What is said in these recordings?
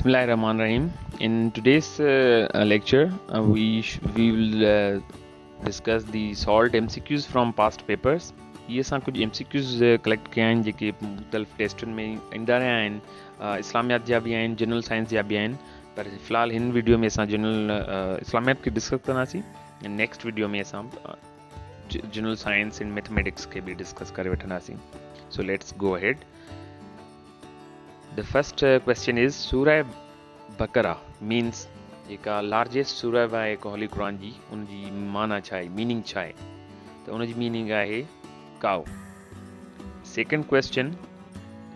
Bismillahirrahmanirrahim. In today's lecture, we will discuss the solved MCQs from past papers. ये असां कुछ MCQs collect कया आहिनि जेके मुख़्तलिफ़ टेस्टुनि में ईंदा रहिया आहिनि. इस्लामियात जा बि आहिनि, जनरल साइंस जा बि आहिनि, पर फ़िलहाल हिन वीडियो में असां जनरल इस्लामियात खे डिस्कस कंदासीं. नेक्स्ट वीडियो में असां जनरल साइंस एंड मैथमेटिक्स खे बि डिस्कस करे वठंदासीं. So let's go ahead. The first question is Surah Baqrah means जेका largest surah आहे होली कुरान जी, उन जी माना छा आहे, मीनिंग छा आहे? त उन जी मीनिंग आहे cow. Second question,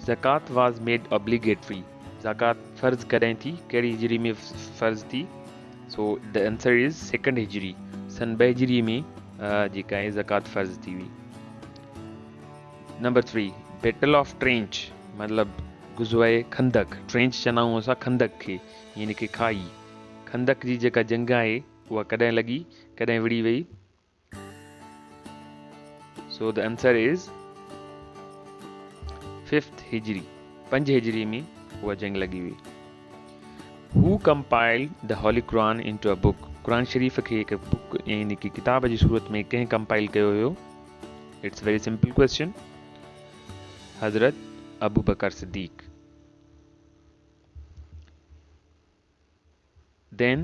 zakat was made obligatory. zakat फर्ज कॾहिं थी, कहिड़ी हिजरी में फर्ज थी? So the answer is second हिजरी, सन 2 हिजरी में जेका आहे ज़कात फर्ज थी हुई. Number 3, Battle of Trench मतलब गुज़वाए खंदक. ट्रेंच चवंदा आहियूं असां खंदक खे, यानी कि खाई. खंदक जी जेका जंग आहे उहा कॾहिं लॻी, कॾहिं विड़ी वई? So the answer is 5th हिजरी, 5 हिजरी में उहा जंग लॻी हुई. Who compiled the Holy Quran into a book? Quran शरीफ़ खे हिकु बुक यानी कि किताब जी सूरत में कंहिं कंपाइल कयो हुयो? It's very simple question. Hazrat Abu Bakr Siddiq. Then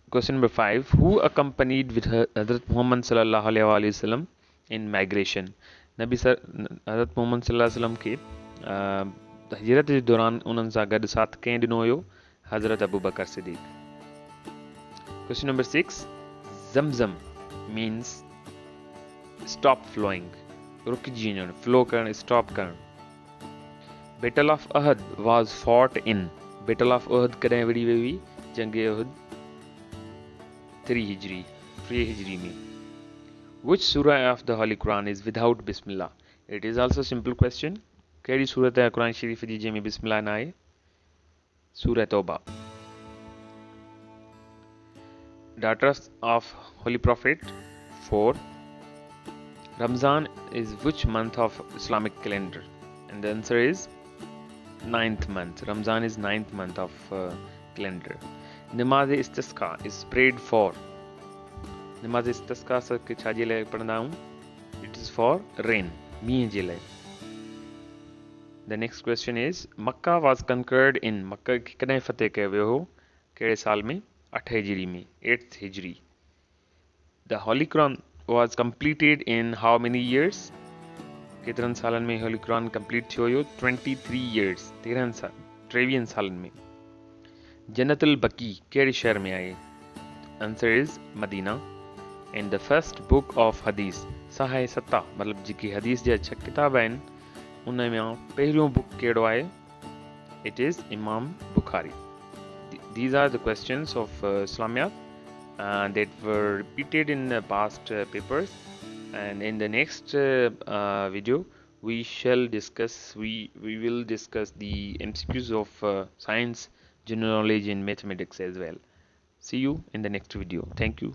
question number 5, who accompanied with Hazrat Muhammad sallallahu alaihi wasallam in migration? Nabi sir हज़रत मोहम्मद सल्लल्लाहु अलैहि वसल्लम खे हिजरत जे दौरान उन्हनि सां गॾु साथ कंहिं ॾिनो हुयो? हज़रत अबू बकर Siddiq. Question number 6, Zamzam means stop flowing, रुकिजी वञणु, फ्लो करणु, स्टॉप करणु. Battle of Ahad was fought in. Battle of Ahad कॾहिं विड़ी वई हुई? जंग उहद 3 हिजरी में. Which surah of the Holy Quran is without Bismillah? It is also a simple question. कहिड़ी सूरत आहे कुरान शरीफ़ जी जंहिंमें बिस्मिल्लाह न आहे? सूरह तौबा. Daughters of Holy Prophet 4. Ramzan is which month of Islamic calendar? And the answer is 9th month. Ramzan is 9th month of calendar. Namaz istisqa is prayed for. Namaz istisqa के छा जे लाइ पढ़ंदा आहियूं? It is for rain, मींहं जे लाइ. The next question is Makkah was conquered in. मक्का खे कॾहिं फतेह कयो वियो हो? कहिड़े साल में? 8 हिजरी में, 8th Hijri. The Holy Quran was completed in how many years? केतिरनि सालनि में होली कुरान कंप्लीट थियो हुयो? 23 years, 23 सालनि में. जन्नतुल बकी कहिड़े शहर में आहे? Answer is Madina. And the first book of hadith, सहाय सत्ता मतलब जेकी हदीस जा 6 किताब आहिनि उन में पहिरियों बुक कहिड़ो आहे? इट इज़ इमाम Bukhari. These are the questions of Islamiat that were repeated in the past papers, and in the next video we will discuss the MCQs of science, general knowledge and mathematics as well. See you in the next video. Thank you.